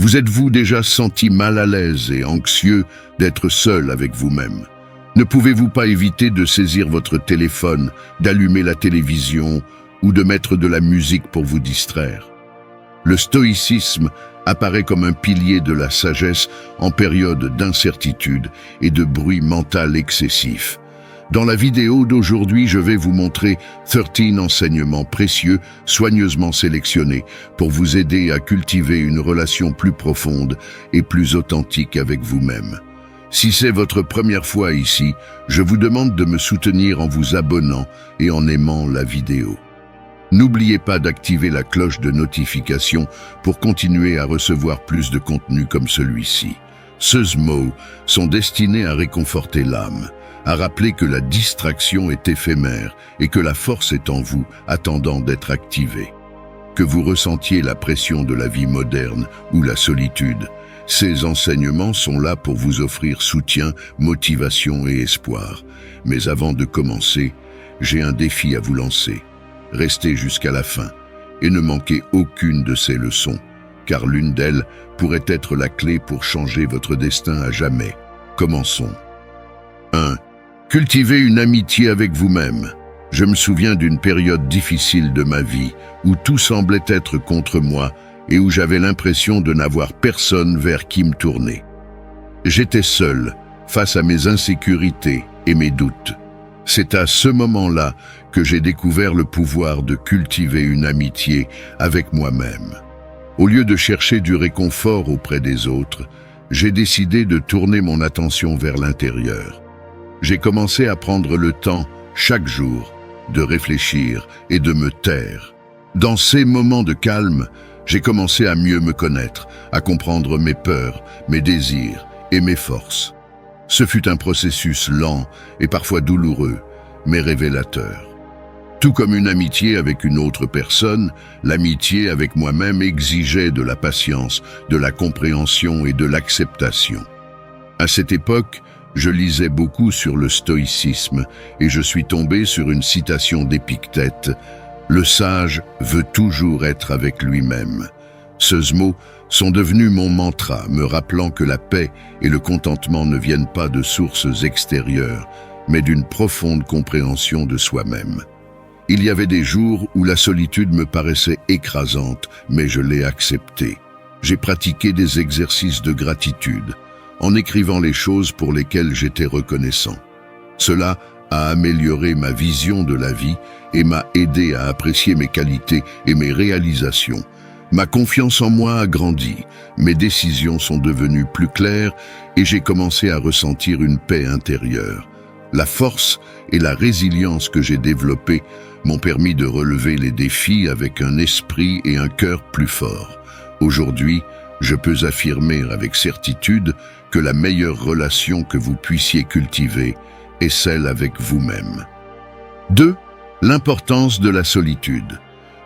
Vous êtes-vous déjà senti mal à l'aise et anxieux d'être seul avec vous-même? Ne pouvez-vous pas éviter de saisir votre téléphone, d'allumer la télévision ou de mettre de la musique pour vous distraire? Le stoïcisme apparaît comme un pilier de la sagesse en période d'incertitude et de bruit mental excessif. Dans la vidéo d'aujourd'hui, je vais vous montrer 13 enseignements précieux, soigneusement sélectionnés, pour vous aider à cultiver une relation plus profonde et plus authentique avec vous-même. Si c'est votre première fois ici, je vous demande de me soutenir en vous abonnant et en aimant la vidéo. N'oubliez pas d'activer la cloche de notification pour continuer à recevoir plus de contenu comme celui-ci. Ces mots sont destinés à réconforter l'âme, à rappeler que la distraction est éphémère et que la force est en vous, attendant d'être activée. Que vous ressentiez la pression de la vie moderne ou la solitude, ces enseignements sont là pour vous offrir soutien, motivation et espoir. Mais avant de commencer, j'ai un défi à vous lancer. Restez jusqu'à la fin et ne manquez aucune de ces leçons, car l'une d'elles pourrait être la clé pour changer votre destin à jamais. Commençons. 1. Cultivez une amitié avec vous-même. Je me souviens d'une période difficile de ma vie où tout semblait être contre moi et où j'avais l'impression de n'avoir personne vers qui me tourner. J'étais seul face à mes insécurités et mes doutes. C'est à ce moment-là que j'ai découvert le pouvoir de cultiver une amitié avec moi-même. Au lieu de chercher du réconfort auprès des autres, j'ai décidé de tourner mon attention vers l'intérieur. J'ai commencé à prendre le temps, chaque jour, de réfléchir et de me taire. Dans ces moments de calme, j'ai commencé à mieux me connaître, à comprendre mes peurs, mes désirs et mes forces. Ce fut un processus lent et parfois douloureux, mais révélateur. Tout comme une amitié avec une autre personne, l'amitié avec moi-même exigeait de la patience, de la compréhension et de l'acceptation. À cette époque, je lisais beaucoup sur le stoïcisme et je suis tombé sur une citation d'Épictète. Le sage veut toujours être avec lui-même. Ces mots sont devenus mon mantra, me rappelant que la paix et le contentement ne viennent pas de sources extérieures, mais d'une profonde compréhension de soi-même. Il y avait des jours où la solitude me paraissait écrasante, mais je l'ai acceptée. J'ai pratiqué des exercices de gratitude, en écrivant les choses pour lesquelles j'étais reconnaissant. Cela a amélioré ma vision de la vie et m'a aidé à apprécier mes qualités et mes réalisations. Ma confiance en moi a grandi, mes décisions sont devenues plus claires et j'ai commencé à ressentir une paix intérieure. La force et la résilience que j'ai développées m'ont permis de relever les défis avec un esprit et un cœur plus forts. Aujourd'hui, je peux affirmer avec certitude que la meilleure relation que vous puissiez cultiver est celle avec vous-même. 2. L'importance de la solitude.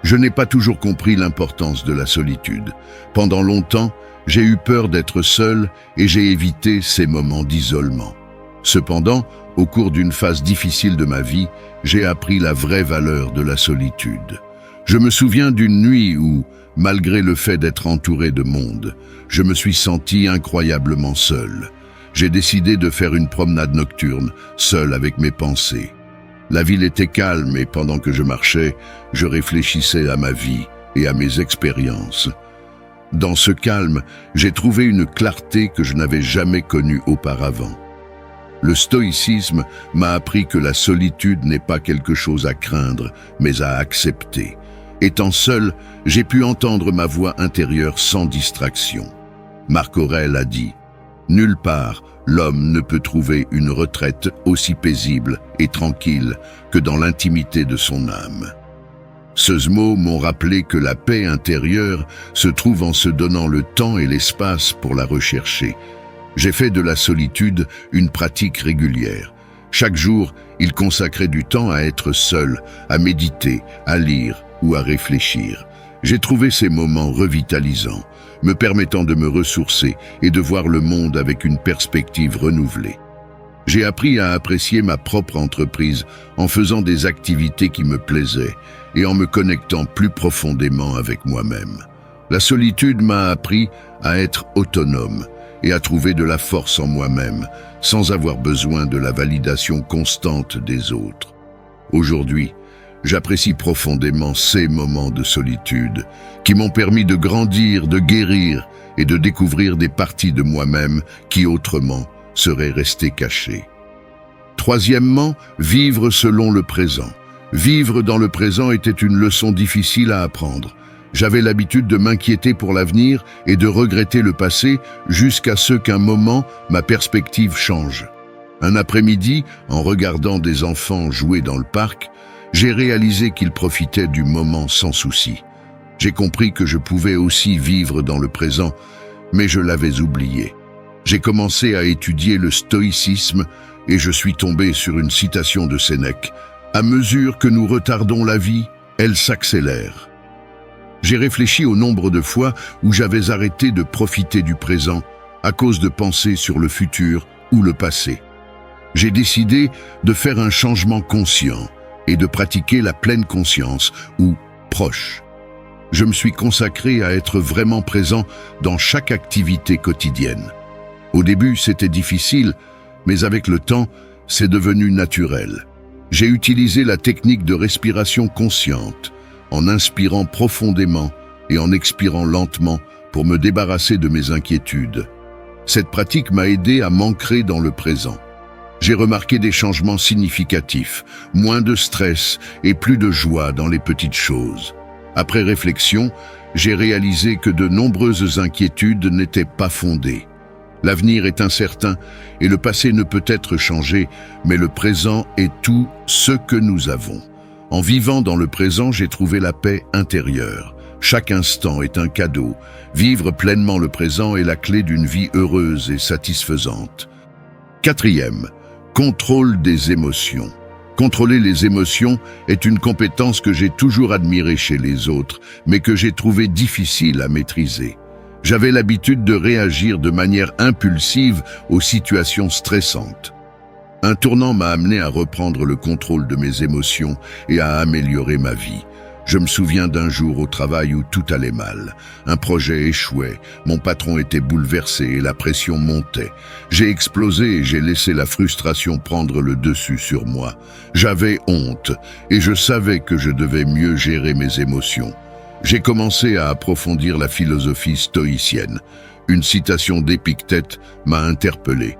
Je n'ai pas toujours compris l'importance de la solitude. Pendant longtemps, j'ai eu peur d'être seul et j'ai évité ces moments d'isolement. Cependant, au cours d'une phase difficile de ma vie, j'ai appris la vraie valeur de la solitude. Je me souviens d'une nuit où, malgré le fait d'être entouré de monde, je me suis senti incroyablement seul. J'ai décidé de faire une promenade nocturne, seul avec mes pensées. La ville était calme et pendant que je marchais, je réfléchissais à ma vie et à mes expériences. Dans ce calme, j'ai trouvé une clarté que je n'avais jamais connue auparavant. Le stoïcisme m'a appris que la solitude n'est pas quelque chose à craindre, mais à accepter. Étant seul, j'ai pu entendre ma voix intérieure sans distraction. Marc Aurèle a dit « Nulle part, l'homme ne peut trouver une retraite aussi paisible et tranquille que dans l'intimité de son âme. » Ces mots m'ont rappelé que la paix intérieure se trouve en se donnant le temps et l'espace pour la rechercher. J'ai fait de la solitude une pratique régulière. Chaque jour, il consacrait du temps à être seul, à méditer, à lire ou à réfléchir. J'ai trouvé ces moments revitalisants, me permettant de me ressourcer et de voir le monde avec une perspective renouvelée. J'ai appris à apprécier ma propre entreprise en faisant des activités qui me plaisaient et en me connectant plus profondément avec moi-même. La solitude m'a appris à être autonome et à trouver de la force en moi-même, sans avoir besoin de la validation constante des autres. Aujourd'hui, j'apprécie profondément ces moments de solitude qui m'ont permis de grandir, de guérir et de découvrir des parties de moi-même qui autrement seraient restées cachées. Troisièmement, vivre selon le présent. Vivre dans le présent était une leçon difficile à apprendre. J'avais l'habitude de m'inquiéter pour l'avenir et de regretter le passé jusqu'à ce qu'un moment, ma perspective change. Un après-midi, en regardant des enfants jouer dans le parc, j'ai réalisé qu'ils profitaient du moment sans souci. J'ai compris que je pouvais aussi vivre dans le présent, mais je l'avais oublié. J'ai commencé à étudier le stoïcisme et je suis tombé sur une citation de Sénèque. À mesure que nous retardons la vie, elle s'accélère. J'ai réfléchi au nombre de fois où j'avais arrêté de profiter du présent à cause de pensées sur le futur ou le passé. J'ai décidé de faire un changement conscient et de pratiquer la pleine conscience, ou proche. Je me suis consacré à être vraiment présent dans chaque activité quotidienne. Au début, c'était difficile, mais avec le temps, c'est devenu naturel. J'ai utilisé la technique de respiration consciente, en inspirant profondément et en expirant lentement pour me débarrasser de mes inquiétudes. Cette pratique m'a aidé à m'ancrer dans le présent. J'ai remarqué des changements significatifs, moins de stress et plus de joie dans les petites choses. Après réflexion, j'ai réalisé que de nombreuses inquiétudes n'étaient pas fondées. L'avenir est incertain et le passé ne peut être changé, mais le présent est tout ce que nous avons. En vivant dans le présent, j'ai trouvé la paix intérieure. Chaque instant est un cadeau. Vivre pleinement le présent est la clé d'une vie heureuse et satisfaisante. Quatrième, contrôle des émotions. Contrôler les émotions est une compétence que j'ai toujours admirée chez les autres, mais que j'ai trouvée difficile à maîtriser. J'avais l'habitude de réagir de manière impulsive aux situations stressantes. Un tournant m'a amené à reprendre le contrôle de mes émotions et à améliorer ma vie. Je me souviens d'un jour au travail où tout allait mal. Un projet échouait, mon patron était bouleversé et la pression montait. J'ai explosé et j'ai laissé la frustration prendre le dessus sur moi. J'avais honte et je savais que je devais mieux gérer mes émotions. J'ai commencé à approfondir la philosophie stoïcienne. Une citation d'Épictète m'a interpellé.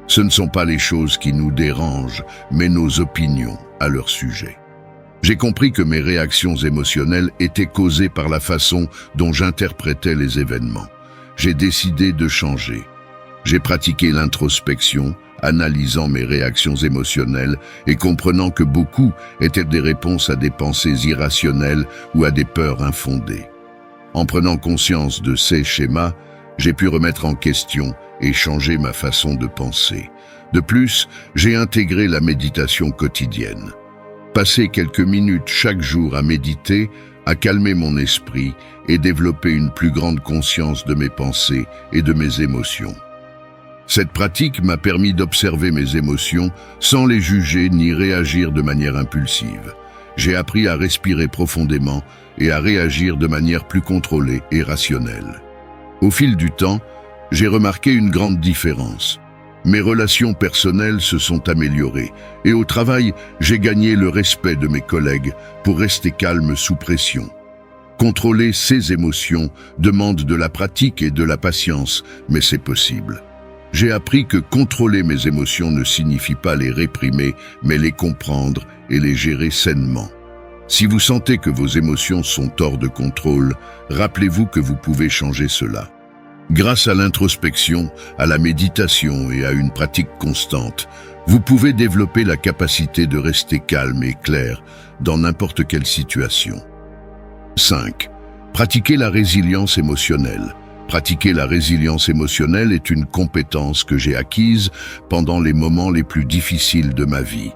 Ce ne sont pas les choses qui nous dérangent, mais nos opinions à leur sujet. J'ai compris que mes réactions émotionnelles étaient causées par la façon dont j'interprétais les événements. J'ai décidé de changer. J'ai pratiqué l'introspection, analysant mes réactions émotionnelles et comprenant que beaucoup étaient des réponses à des pensées irrationnelles ou à des peurs infondées. En prenant conscience de ces schémas, j'ai pu remettre en question et changer ma façon de penser. De plus, j'ai intégré la méditation quotidienne. Passer quelques minutes chaque jour à méditer, à calmer mon esprit et développer une plus grande conscience de mes pensées et de mes émotions. Cette pratique m'a permis d'observer mes émotions sans les juger ni réagir de manière impulsive. J'ai appris à respirer profondément et à réagir de manière plus contrôlée et rationnelle. Au fil du temps, j'ai remarqué une grande différence. Mes relations personnelles se sont améliorées et au travail, j'ai gagné le respect de mes collègues pour rester calme sous pression. Contrôler ses émotions demande de la pratique et de la patience, mais c'est possible. J'ai appris que contrôler mes émotions ne signifie pas les réprimer, mais les comprendre et les gérer sainement. Si vous sentez que vos émotions sont hors de contrôle, rappelez-vous que vous pouvez changer cela. Grâce à l'introspection, à la méditation et à une pratique constante, vous pouvez développer la capacité de rester calme et clair dans n'importe quelle situation. 5. Pratiquer la résilience émotionnelle. Pratiquer la résilience émotionnelle est une compétence que j'ai acquise pendant les moments les plus difficiles de ma vie.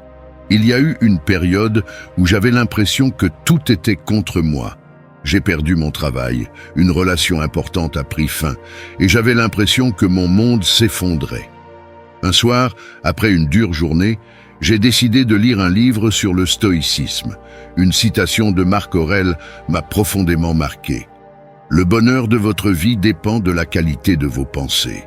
Il y a eu une période où j'avais l'impression que tout était contre moi. J'ai perdu mon travail, une relation importante a pris fin, et j'avais l'impression que mon monde s'effondrait. Un soir, après une dure journée, j'ai décidé de lire un livre sur le stoïcisme. Une citation de Marc Aurèle m'a profondément marqué. Le bonheur de votre vie dépend de la qualité de vos pensées.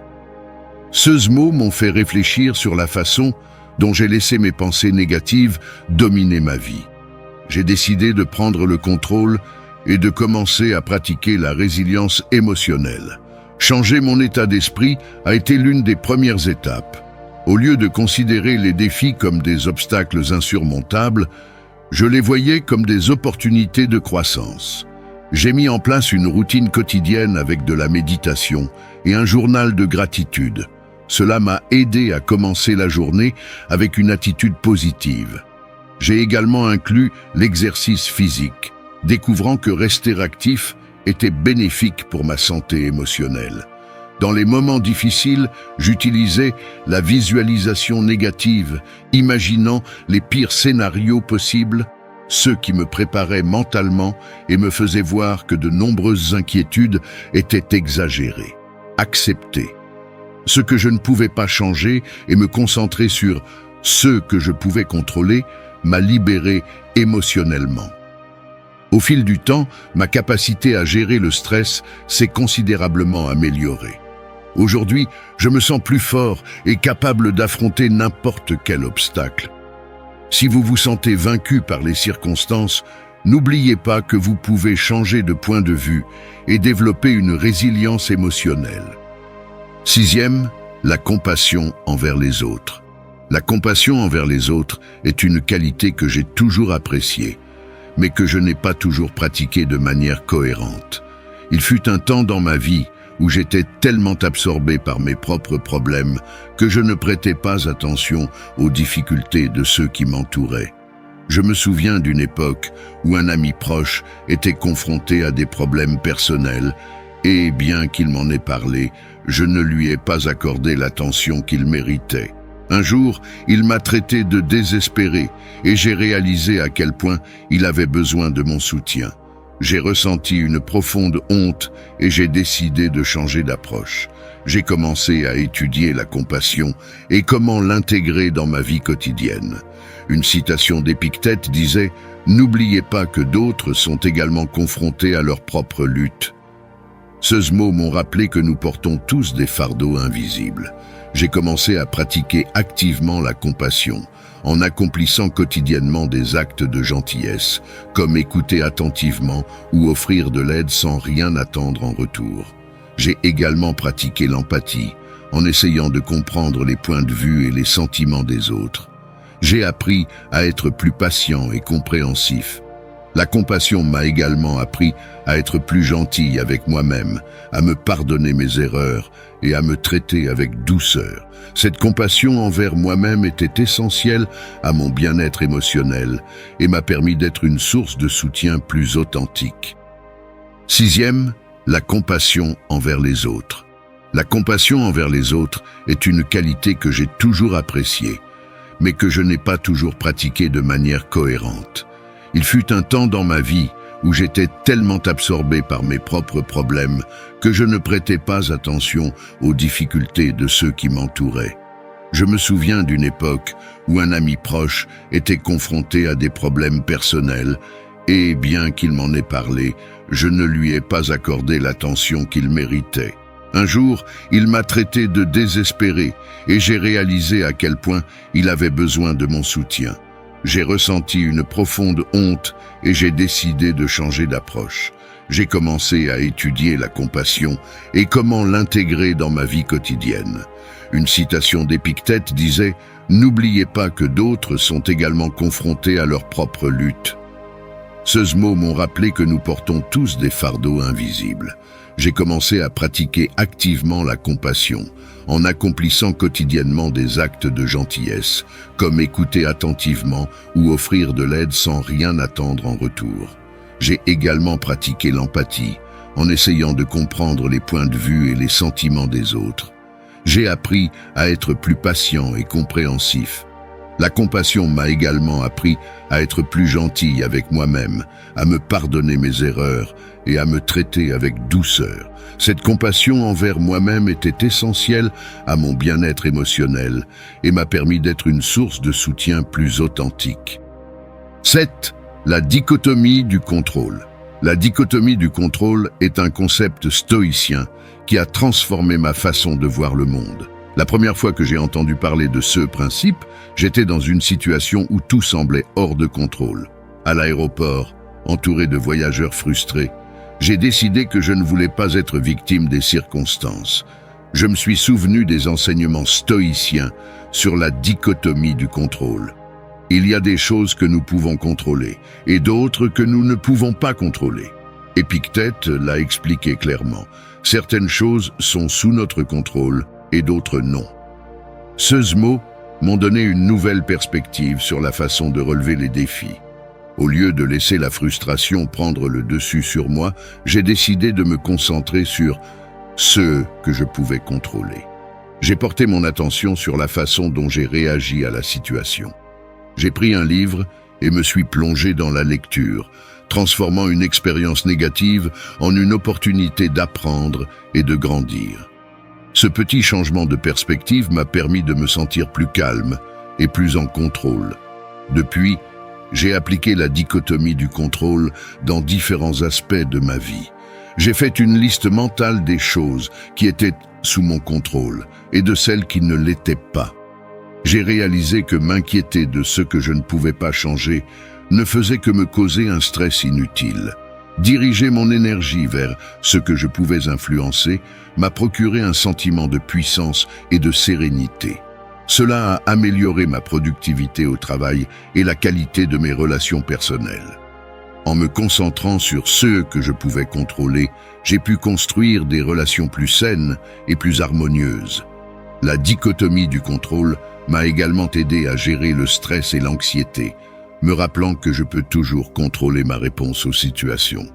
Ces mots m'ont fait réfléchir sur la façon dont j'ai laissé mes pensées négatives dominer ma vie. J'ai décidé de prendre le contrôle et de commencer à pratiquer la résilience émotionnelle. Changer mon état d'esprit a été l'une des premières étapes. Au lieu de considérer les défis comme des obstacles insurmontables, je les voyais comme des opportunités de croissance. J'ai mis en place une routine quotidienne avec de la méditation et un journal de gratitude. Cela m'a aidé à commencer la journée avec une attitude positive. J'ai également inclus l'exercice physique, découvrant que rester actif était bénéfique pour ma santé émotionnelle. Dans les moments difficiles, j'utilisais la visualisation négative, imaginant les pires scénarios possibles, ceux qui me préparaient mentalement et me faisaient voir que de nombreuses inquiétudes étaient exagérées. Accepter ce que je ne pouvais pas changer et me concentrer sur ce que je pouvais contrôler m'a libéré émotionnellement. Au fil du temps, ma capacité à gérer le stress s'est considérablement améliorée. Aujourd'hui, je me sens plus fort et capable d'affronter n'importe quel obstacle. Si vous vous sentez vaincu par les circonstances, n'oubliez pas que vous pouvez changer de point de vue et développer une résilience émotionnelle. Sixième, la compassion envers les autres. La compassion envers les autres est une qualité que j'ai toujours appréciée, mais que je n'ai pas toujours pratiquée de manière cohérente. Il fut un temps dans ma vie où j'étais tellement absorbé par mes propres problèmes que je ne prêtais pas attention aux difficultés de ceux qui m'entouraient. Je me souviens d'une époque où un ami proche était confronté à des problèmes personnels et, bien qu'il m'en ait parlé, je ne lui ai pas accordé l'attention qu'il méritait. Un jour, il m'a traité de désespéré et j'ai réalisé à quel point il avait besoin de mon soutien. J'ai ressenti une profonde honte et j'ai décidé de changer d'approche. J'ai commencé à étudier la compassion et comment l'intégrer dans ma vie quotidienne. Une citation d'Épictète disait « N'oubliez pas que d'autres sont également confrontés à leur propre lutte ». Ces mots m'ont rappelé que nous portons tous des fardeaux invisibles. J'ai commencé à pratiquer activement la compassion, en accomplissant quotidiennement des actes de gentillesse, comme écouter attentivement ou offrir de l'aide sans rien attendre en retour. J'ai également pratiqué l'empathie, en essayant de comprendre les points de vue et les sentiments des autres. J'ai appris à être plus patient et compréhensif. La compassion m'a également appris à être plus gentil avec moi-même, à me pardonner mes erreurs et à me traiter avec douceur. Cette compassion envers moi-même était essentielle à mon bien-être émotionnel et m'a permis d'être une source de soutien plus authentique. Sixième, la compassion envers les autres. La compassion envers les autres est une qualité que j'ai toujours appréciée, mais que je n'ai pas toujours pratiquée de manière cohérente. Il fut un temps dans ma vie où j'étais tellement absorbé par mes propres problèmes que je ne prêtais pas attention aux difficultés de ceux qui m'entouraient. Je me souviens d'une époque où un ami proche était confronté à des problèmes personnels et, bien qu'il m'en ait parlé, je ne lui ai pas accordé l'attention qu'il méritait. Un jour, il m'a traité de désespéré et j'ai réalisé à quel point il avait besoin de mon soutien. J'ai ressenti une profonde honte et j'ai décidé de changer d'approche. J'ai commencé à étudier la compassion et comment l'intégrer dans ma vie quotidienne. Une citation d'Épictète disait « N'oubliez pas que d'autres sont également confrontés à leur propre lutte ». Ces mots m'ont rappelé que nous portons tous des fardeaux invisibles. J'ai commencé à pratiquer activement la compassion, en accomplissant quotidiennement des actes de gentillesse, comme écouter attentivement ou offrir de l'aide sans rien attendre en retour. J'ai également pratiqué l'empathie, en essayant de comprendre les points de vue et les sentiments des autres. J'ai appris à être plus patient et compréhensif. La compassion m'a également appris à être plus gentil avec moi-même, à me pardonner mes erreurs et à me traiter avec douceur. Cette compassion envers moi-même était essentielle à mon bien-être émotionnel et m'a permis d'être une source de soutien plus authentique. 7. La dichotomie du contrôle. La dichotomie du contrôle est un concept stoïcien qui a transformé ma façon de voir le monde. La première fois que j'ai entendu parler de ce principe, j'étais dans une situation où tout semblait hors de contrôle. À l'aéroport, entouré de voyageurs frustrés, j'ai décidé que je ne voulais pas être victime des circonstances. Je me suis souvenu des enseignements stoïciens sur la dichotomie du contrôle. Il y a des choses que nous pouvons contrôler et d'autres que nous ne pouvons pas contrôler. Épictète l'a expliqué clairement. Certaines choses sont sous notre contrôle et d'autres non. Ces mots m'ont donné une nouvelle perspective sur la façon de relever les défis. Au lieu de laisser la frustration prendre le dessus sur moi, j'ai décidé de me concentrer sur ce que je pouvais contrôler. J'ai porté mon attention sur la façon dont j'ai réagi à la situation. J'ai pris un livre et me suis plongé dans la lecture, transformant une expérience négative en une opportunité d'apprendre et de grandir. Ce petit changement de perspective m'a permis de me sentir plus calme et plus en contrôle. Depuis, j'ai appliqué la dichotomie du contrôle dans différents aspects de ma vie. J'ai fait une liste mentale des choses qui étaient sous mon contrôle et de celles qui ne l'étaient pas. J'ai réalisé que m'inquiéter de ce que je ne pouvais pas changer ne faisait que me causer un stress inutile. Diriger mon énergie vers ce que je pouvais influencer m'a procuré un sentiment de puissance et de sérénité. Cela a amélioré ma productivité au travail et la qualité de mes relations personnelles. En me concentrant sur ce que je pouvais contrôler, j'ai pu construire des relations plus saines et plus harmonieuses. La dichotomie du contrôle m'a également aidé à gérer le stress et l'anxiété, me rappelant que je peux toujours contrôler ma réponse aux situations.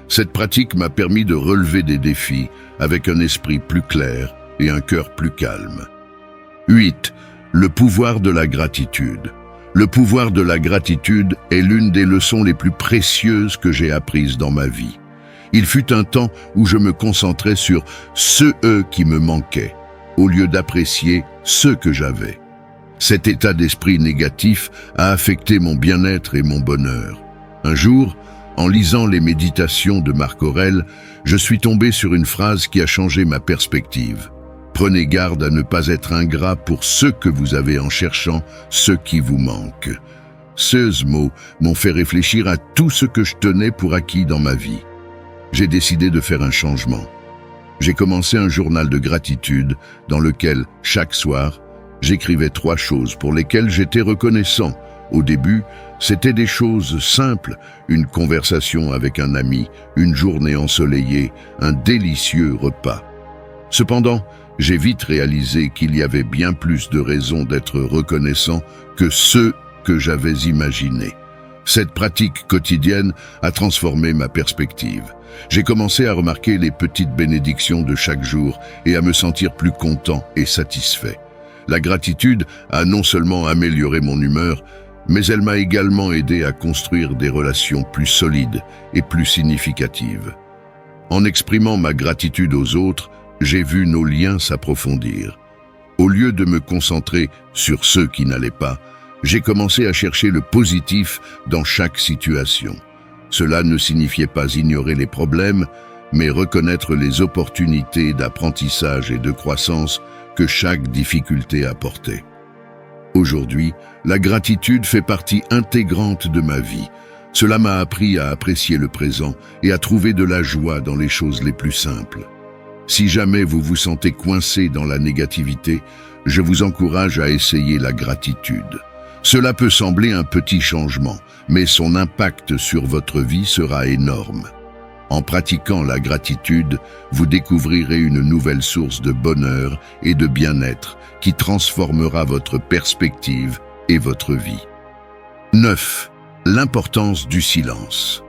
Cette pratique m'a permis de relever des défis avec un esprit plus clair et un cœur plus calme. 8. Le pouvoir de la gratitude. Le pouvoir de la gratitude est l'une des leçons les plus précieuses que j'ai apprises dans ma vie. Il fut un temps où je me concentrais sur ce qui me manquait, au lieu d'apprécier ce que j'avais. Cet état d'esprit négatif a affecté mon bien-être et mon bonheur. Un jour, en lisant les méditations de Marc Aurèle, je suis tombé sur une phrase qui a changé ma perspective. Prenez garde à ne pas être ingrat pour ce que vous avez en cherchant ce qui vous manque. Ces mots m'ont fait réfléchir à tout ce que je tenais pour acquis dans ma vie. J'ai décidé de faire un changement. J'ai commencé un journal de gratitude dans lequel, chaque soir, j'écrivais 3 choses pour lesquelles j'étais reconnaissant. Au début, c'était des choses simples, une conversation avec un ami, une journée ensoleillée, un délicieux repas. Cependant, j'ai vite réalisé qu'il y avait bien plus de raisons d'être reconnaissant que ce que j'avais imaginé. Cette pratique quotidienne a transformé ma perspective. J'ai commencé à remarquer les petites bénédictions de chaque jour et à me sentir plus content et satisfait. La gratitude a non seulement amélioré mon humeur, mais elle m'a également aidé à construire des relations plus solides et plus significatives. En exprimant ma gratitude aux autres, j'ai vu nos liens s'approfondir. Au lieu de me concentrer sur ceux qui n'allaient pas, j'ai commencé à chercher le positif dans chaque situation. Cela ne signifiait pas ignorer les problèmes, mais reconnaître les opportunités d'apprentissage et de croissance que chaque difficulté apportait. Aujourd'hui, la gratitude fait partie intégrante de ma vie. Cela m'a appris à apprécier le présent et à trouver de la joie dans les choses les plus simples. Si jamais vous vous sentez coincé dans la négativité, je vous encourage à essayer la gratitude. Cela peut sembler un petit changement, mais son impact sur votre vie sera énorme. En pratiquant la gratitude, vous découvrirez une nouvelle source de bonheur et de bien-être qui transformera votre perspective et votre vie. 9. L'importance du silence.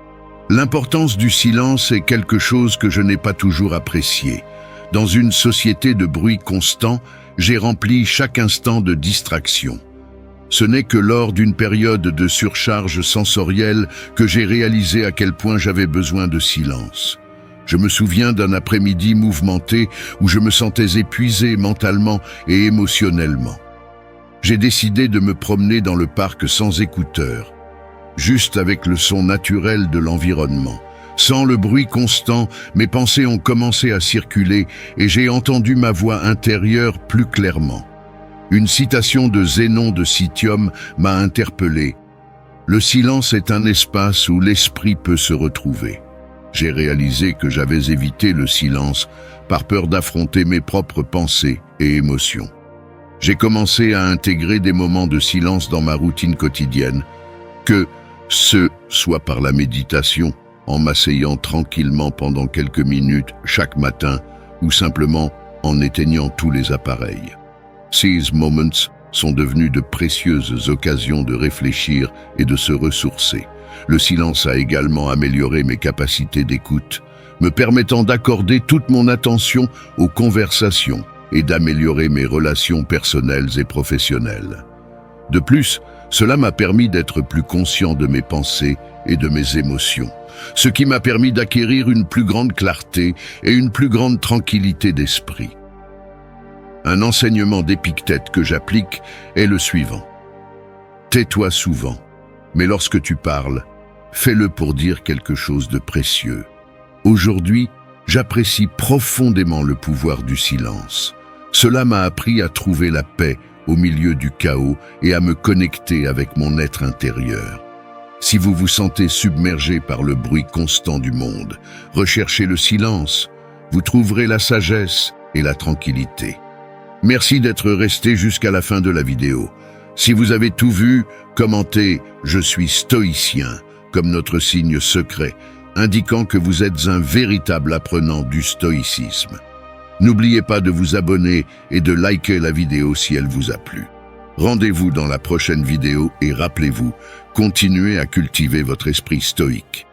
L'importance du silence est quelque chose que je n'ai pas toujours apprécié. Dans une société de bruit constant, j'ai rempli chaque instant de distraction. Ce n'est que lors d'une période de surcharge sensorielle que j'ai réalisé à quel point j'avais besoin de silence. Je me souviens d'un après-midi mouvementé où je me sentais épuisé mentalement et émotionnellement. J'ai décidé de me promener dans le parc sans écouteurs, juste avec le son naturel de l'environnement. Sans le bruit constant, mes pensées ont commencé à circuler et j'ai entendu ma voix intérieure plus clairement. Une citation de Zénon de Citium m'a interpellé. Le silence est un espace où l'esprit peut se retrouver. J'ai réalisé que j'avais évité le silence par peur d'affronter mes propres pensées et émotions. J'ai commencé à intégrer des moments de silence dans ma routine quotidienne, que ce soit par la méditation, en m'asseyant tranquillement pendant quelques minutes chaque matin ou simplement en éteignant tous les appareils. These moments sont devenus de précieuses occasions de réfléchir et de se ressourcer. Le silence a également amélioré mes capacités d'écoute, me permettant d'accorder toute mon attention aux conversations et d'améliorer mes relations personnelles et professionnelles. De plus, cela m'a permis d'être plus conscient de mes pensées et de mes émotions, ce qui m'a permis d'acquérir une plus grande clarté et une plus grande tranquillité d'esprit. Un enseignement d'Épictète que j'applique est le suivant. Tais-toi souvent, mais lorsque tu parles, fais-le pour dire quelque chose de précieux. Aujourd'hui, j'apprécie profondément le pouvoir du silence. Cela m'a appris à trouver la paix au milieu du chaos et à me connecter avec mon être intérieur. Si vous vous sentez submergé par le bruit constant du monde, recherchez le silence, vous trouverez la sagesse et la tranquillité. Merci d'être resté jusqu'à la fin de la vidéo. Si vous avez tout vu, commentez « Je suis stoïcien » comme notre signe secret, indiquant que vous êtes un véritable apprenant du stoïcisme. N'oubliez pas de vous abonner et de liker la vidéo si elle vous a plu. Rendez-vous dans la prochaine vidéo et rappelez-vous, continuez à cultiver votre esprit stoïque.